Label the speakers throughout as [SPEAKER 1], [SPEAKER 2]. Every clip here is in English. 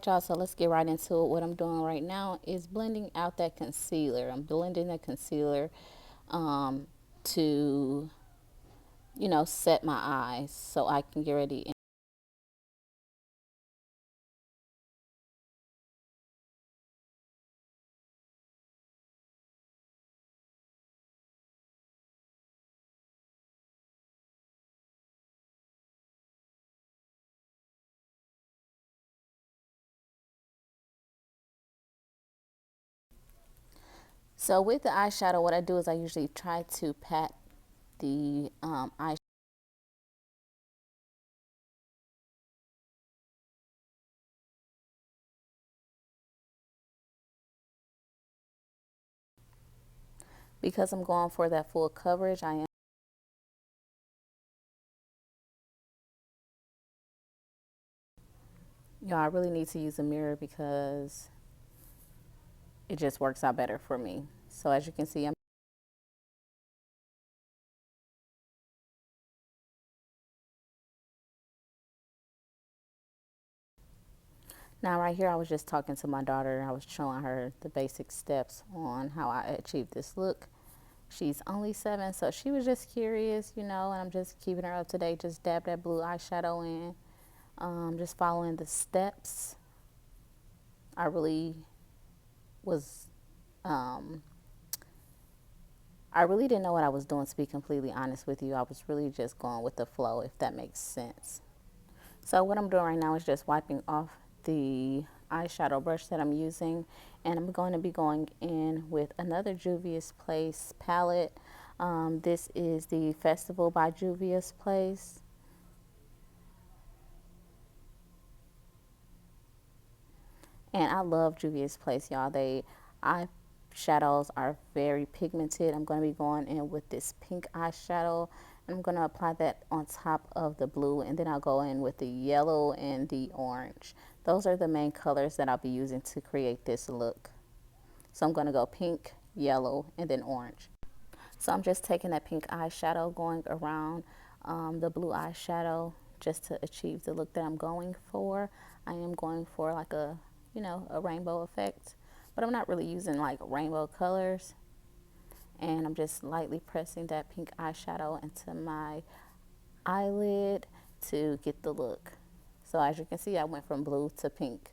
[SPEAKER 1] Alright, y'all, so let's get right into it. What I'm doing right now is blending out that concealer. I'm blending the concealer um, to, set my eyes so I can get ready. So with the eyeshadow, what I do is I usually try to pat the eye because I'm going for that full coverage. I really need to use a mirror because it just works out better for me. So as you can see, now right here I was just talking to my daughter. I was showing her the basic steps on how I achieved this look. She's only 7, so she was just curious, and I'm just keeping her up to date. Just dab that blue eyeshadow in, just following the steps. I really was, um, I really didn't know what I was doing, to be completely honest with you. I was really just going with the flow, if that makes sense. So what I'm doing right now is just wiping off the eyeshadow brush that I'm using, and I'm going to be going in with another Juvia's Place palette. This is the Festival by Juvia's Place. And I love Juvia's Place, y'all. Eye shadows are very pigmented. I'm going to be going in with this pink eyeshadow. I'm going to apply that on top of the blue, and then I'll go in with the yellow and the orange. Those are the main colors that I'll be using to create this look. So I'm going to go pink, yellow, and then orange. So I'm just taking that pink eyeshadow, going around the blue eyeshadow just to achieve the look that I'm going for. I am going for like a rainbow effect, but I'm not really using like rainbow colors. And I'm just lightly pressing that pink eyeshadow into my eyelid to get the look. So as you can see, I went from blue to pink.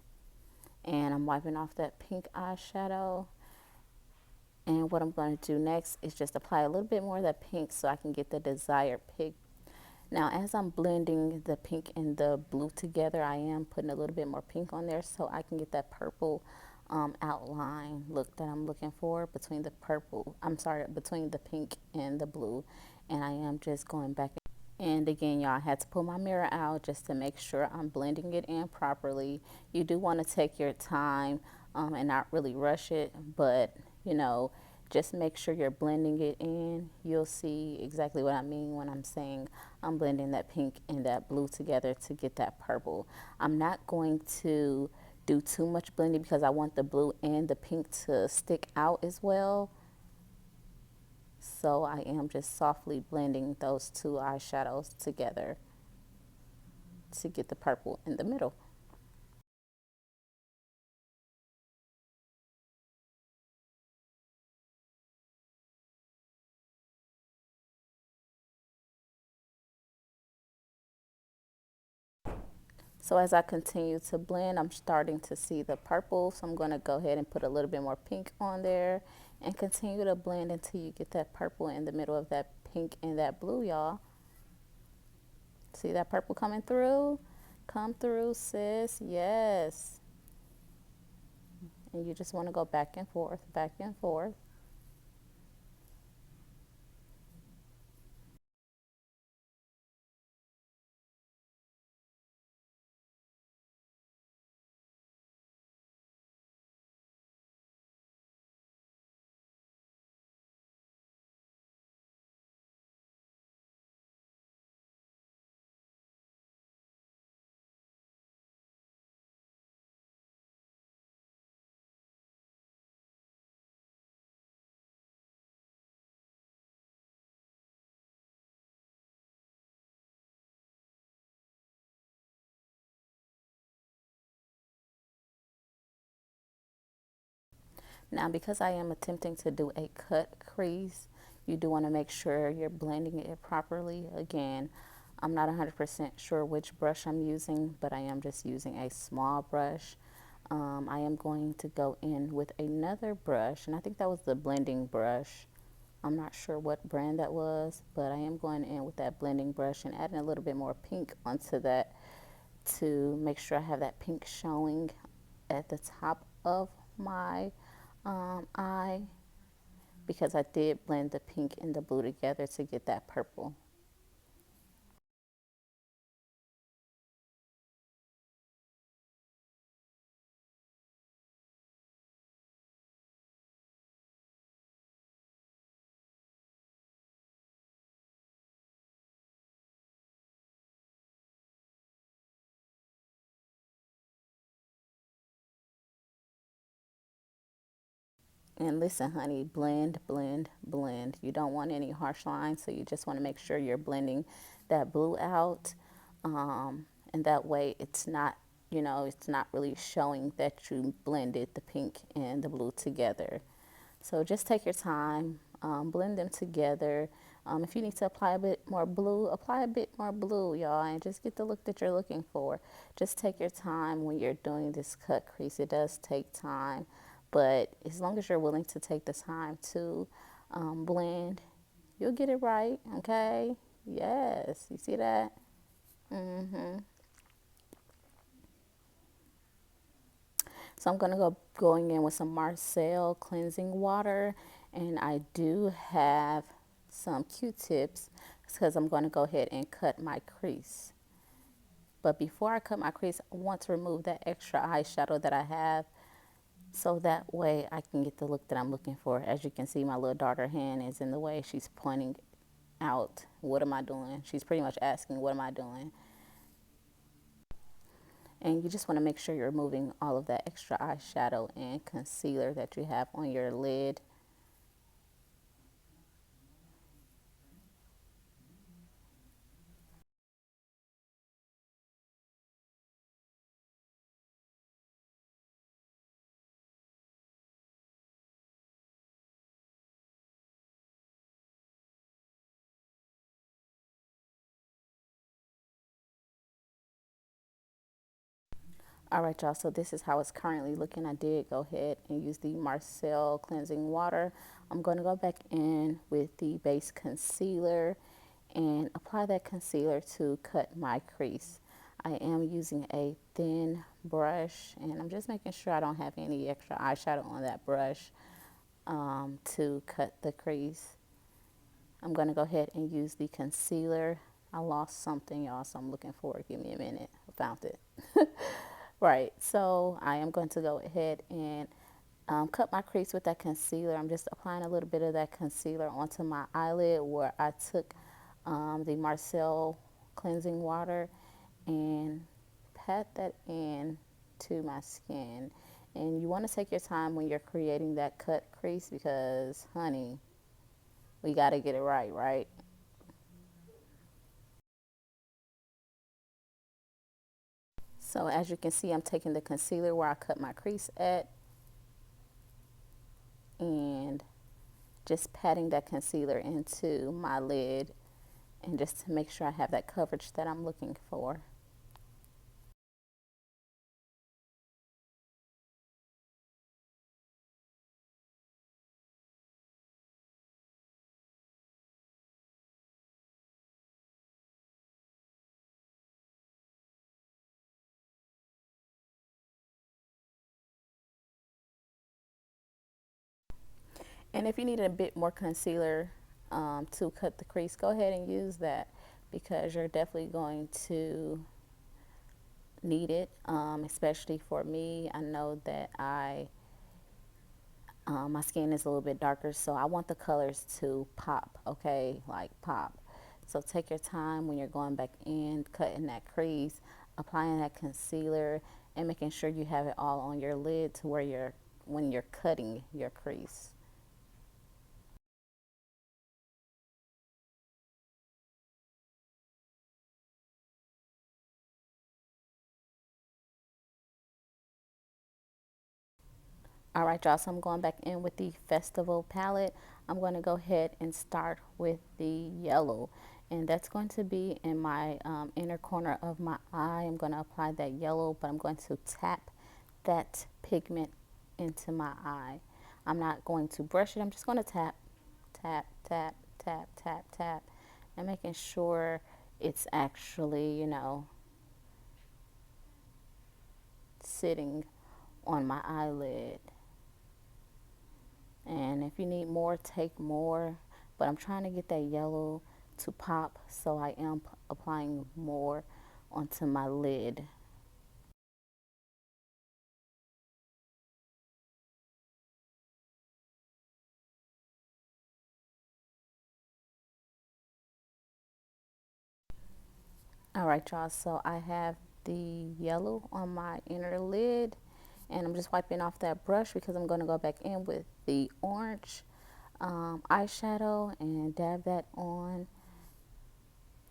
[SPEAKER 1] And I'm wiping off that pink eyeshadow. And what I'm going to do next is just apply a little bit more of that pink so I can get the desired pig. Now, as I'm blending the pink and the blue together, I am putting a little bit more pink on there so I can get that purple outline look that I'm looking for between between the pink and the blue. And I am just going back. And again, y'all, I had to pull my mirror out just to make sure I'm blending it in properly. You do want to take your time and not really rush it, but just make sure you're blending it in. You'll see exactly what I mean when I'm saying I'm blending that pink and that blue together to get that purple. I'm not going to do too much blending because I want the blue and the pink to stick out as well. So I am just softly blending those two eyeshadows together to get the purple in the middle. So as I continue to blend, I'm starting to see the purple. So I'm going to go ahead and put a little bit more pink on there and continue to blend until you get that purple in the middle of that pink and that blue, y'all. See that purple coming through? Come through, sis. Yes. And you just want to go back and forth, back and forth. Now, because I am attempting to do a cut crease, you do want to make sure you're blending it properly. Again, I'm not 100% sure which brush I'm using, but I am just using a small brush. I am going to go in with another brush, and I think that was the blending brush. I'm not sure what brand that was, but I am going in with that blending brush and adding a little bit more pink onto that to make sure I have that pink showing at the top of my eye, because I did blend the pink and the blue together to get that purple. And listen, honey, blend, blend, blend. You don't want any harsh lines, so you just want to make sure you're blending that blue out. And that way it's not, it's not really showing that you blended the pink and the blue together. So just take your time, blend them together. If you need to apply a bit more blue, apply a bit more blue, y'all, and just get the look that you're looking for. Just take your time when you're doing this cut crease. It does take time, but as long as you're willing to take the time to blend, you'll get it right, okay? Yes, you see that? So I'm gonna go going in with some Marcel cleansing water, and I do have some Q-tips because I'm gonna go ahead and cut my crease. But before I cut my crease, I want to remove that extra eyeshadow that I have, so that way I can get the look that I'm looking for. As you can see, my little daughter hand is in the way. She's pointing out, what am I doing? She's pretty much asking, what am I doing? And you just want to make sure you're removing all of that extra eyeshadow and concealer that you have on your lid. All right, y'all, so this is how it's currently looking. I did go ahead and use the Marcel cleansing water. I'm going to go back in with the base concealer and apply that concealer to cut my crease. I am using a thin brush, and I'm just making sure I don't have any extra eyeshadow on that brush to cut the crease. I'm going to go ahead and use the concealer. I lost something, y'all, so I'm looking for it. Give me a minute. I found it. Right, so I am going to go ahead and cut my crease with that concealer. I'm just applying a little bit of that concealer onto my eyelid where I took the Marcel cleansing water and pat that in to my skin. And you want to take your time when you're creating that cut crease because, honey, we got to get it right, right? So as you can see, I'm taking the concealer where I cut my crease at and just patting that concealer into my lid, and just to make sure I have that coverage that I'm looking for. And if you need a bit more concealer to cut the crease, go ahead and use that because you're definitely going to need it, especially for me. I know that my skin is a little bit darker, so I want the colors to pop, okay? Like pop. So take your time when you're going back in, cutting that crease, applying that concealer, and making sure you have it all on your lid to where when you're cutting your crease. All right, y'all, so I'm going back in with the Festival palette. I'm going to go ahead and start with the yellow. And that's going to be in my inner corner of my eye. I'm going to apply that yellow, but I'm going to tap that pigment into my eye. I'm not going to brush it. I'm just going to tap, tap, tap, tap, tap, tap, and making sure it's actually, sitting on my eyelid. And if you need more, take more. But I'm trying to get that yellow to pop, so I am applying more onto my lid. All right, y'all, so I have the yellow on my inner lid, and I'm just wiping off that brush because I'm going to go back in with the orange eyeshadow and dab that on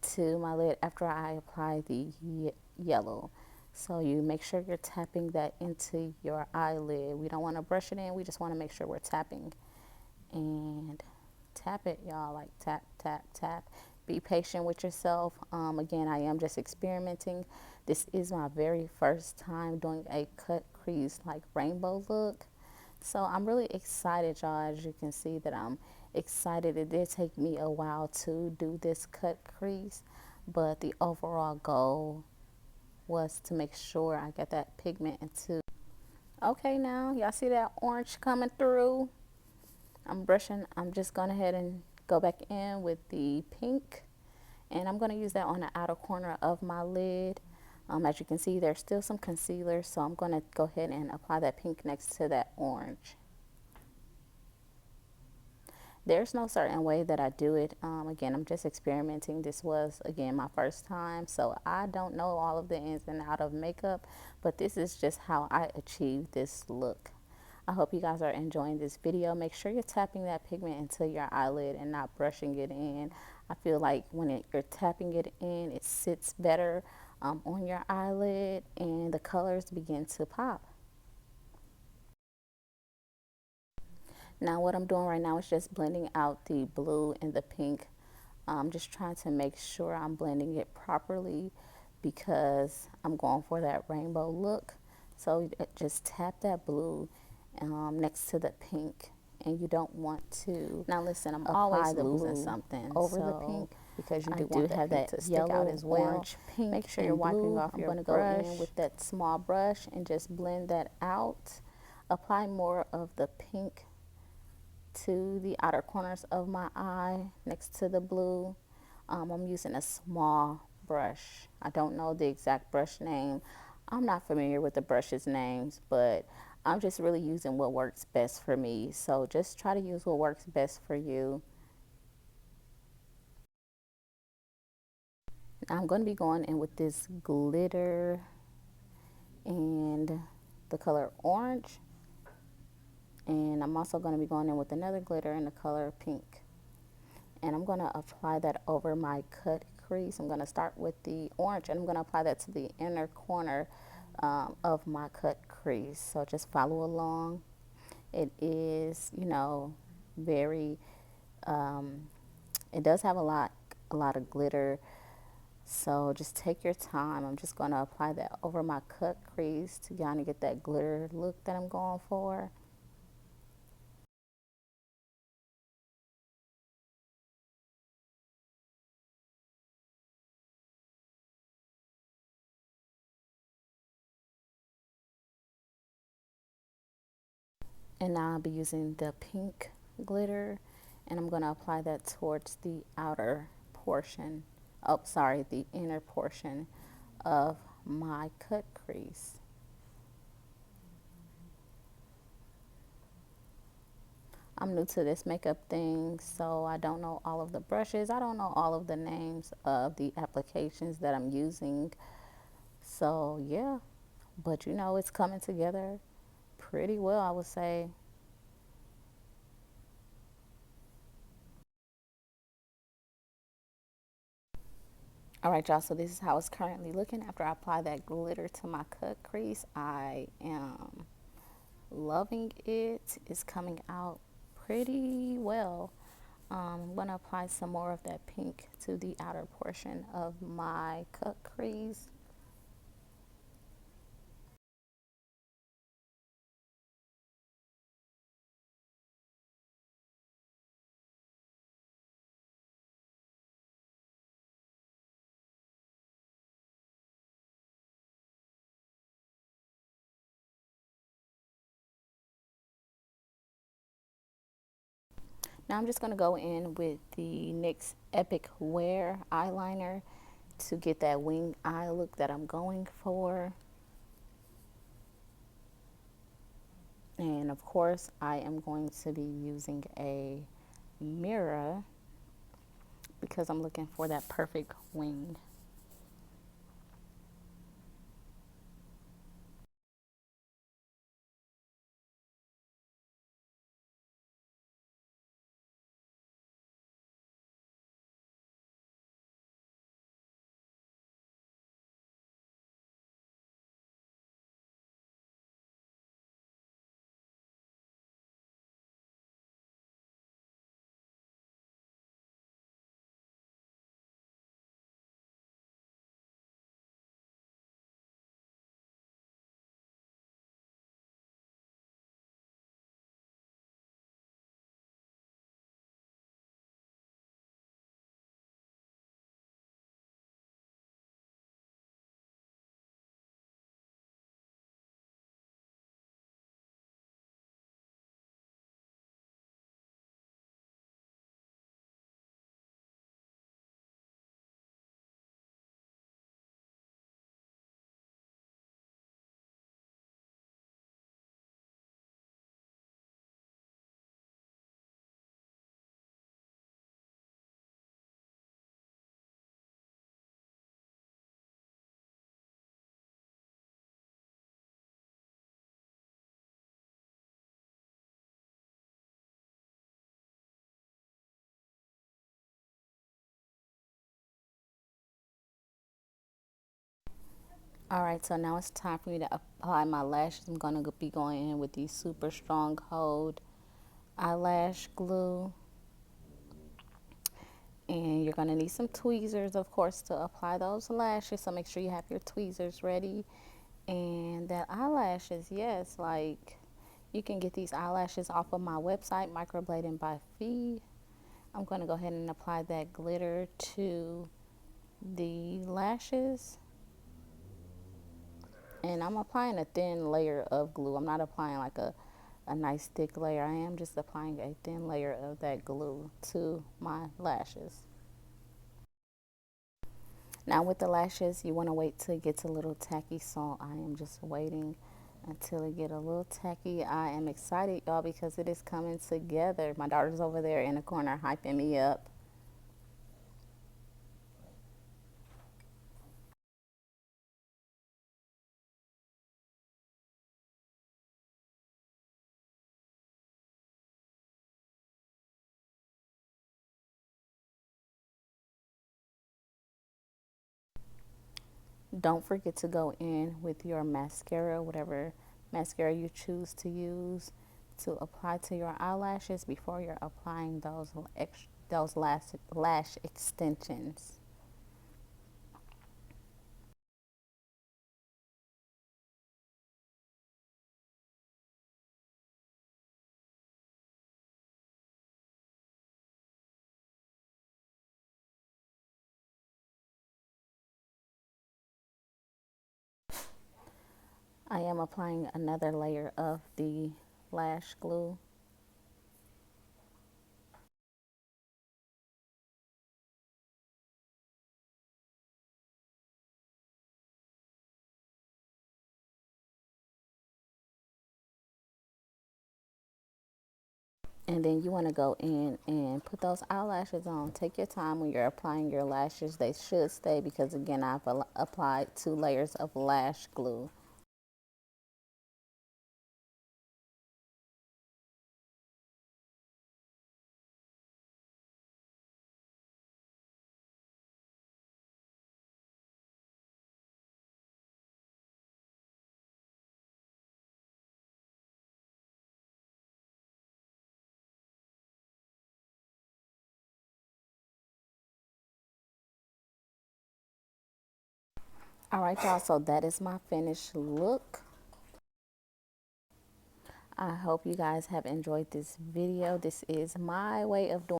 [SPEAKER 1] to my lid after I apply the yellow. So you make sure you're tapping that into your eyelid. We don't want to brush it in. We just want to make sure we're tapping and tap it, y'all, like tap, tap, tap. Be patient with yourself. Again, I am just experimenting. This is my very first time doing a cut crease like rainbow look. So I'm really excited, y'all. As you can see that I'm excited. It did take me a while to do this cut crease, but the overall goal was to make sure I get that pigment into. Okay, now y'all see that orange coming through. I'm brushing. I'm just going ahead and go back in with the pink, and I'm going to use that on the outer corner of my lid. As you can see, there's still some concealer, so I'm going to go ahead and apply that pink next to that orange. There's no certain way that I do it. Again, I'm just experimenting. This was, again, my first time, so I don't know all of the ins and out of makeup, but this is just how I achieve this look. I hope you guys are enjoying this video. Make sure you're tapping that pigment into your eyelid and not brushing it in. I feel like when you're tapping it in, it sits better on your eyelid and the colors begin to pop. Now what I'm doing right now is just blending out the blue and the pink. I'm just trying to make sure I'm blending it properly because I'm going for that rainbow look. So just tap that blue next to the pink, and you don't want to. Now listen, I'm always losing something over the pink because you do want that pink to stick out as well. Orange, pink, make sure you're wiping off your brush. I'm going to go in with that small brush and just blend that out. Apply more of the pink to the outer corners of my eye next to the blue. I'm using a small brush. I don't know the exact brush name. I'm not familiar with the brushes names, but I'm just really using what works best for me. So just try to use what works best for you. I'm going to be going in with this glitter and the color orange. And I'm also going to be going in with another glitter in the color pink. And I'm going to apply that over my cut crease. I'm going to start with the orange, and I'm going to apply that to the inner corner of my cut crease. So just follow along. It is, very, it does have a lot of glitter. So just take your time. I'm just going to apply that over my cut crease to kind of get that glitter look that I'm going for. And now I'll be using the pink glitter, and I'm going to apply that towards the outer portion, the inner portion of my cut crease. I'm new to this makeup thing, so I don't know all of the brushes. I don't know all of the names of the applications that I'm using. So yeah, but it's coming together pretty well, I would say. All right, y'all, so this is how it's currently looking after I apply that glitter to my cut crease. I am loving it. It's coming out pretty well. I'm going to apply some more of that pink to the outer portion of my cut crease. Now I'm just going to go in with the NYX Epic Wear eyeliner to get that wing eye look that I'm going for. And of course, I am going to be using a mirror because I'm looking for that perfect wing. Alright, so now it's time for me to apply my lashes. I'm going to be going in with the Super Strong Hold eyelash glue. And you're going to need some tweezers, of course, to apply those lashes. So make sure you have your tweezers ready. And that eyelashes, yes, like you can get these eyelashes off of my website, Microblading by Phee. I'm going to go ahead and apply that glitter to the lashes. And I'm applying a thin layer of glue. I'm not applying like a nice thick layer. I am just applying a thin layer of that glue to my lashes. Now with the lashes, you want to wait till it gets a little tacky. So I am just waiting until it get a little tacky. I am excited, y'all, because it is coming together. My daughter's over there in the corner hyping me up. Don't forget to go in with your mascara, whatever mascara you choose to use, to apply to your eyelashes before you're applying those lash extensions. I am applying another layer of the lash glue. And then you want to go in and put those eyelashes on. Take your time when you're applying your lashes. They should stay because, again, I've applied 2 layers of lash glue. All right, y'all, so that is my finished look. I hope you guys have enjoyed this video. This is my way of doing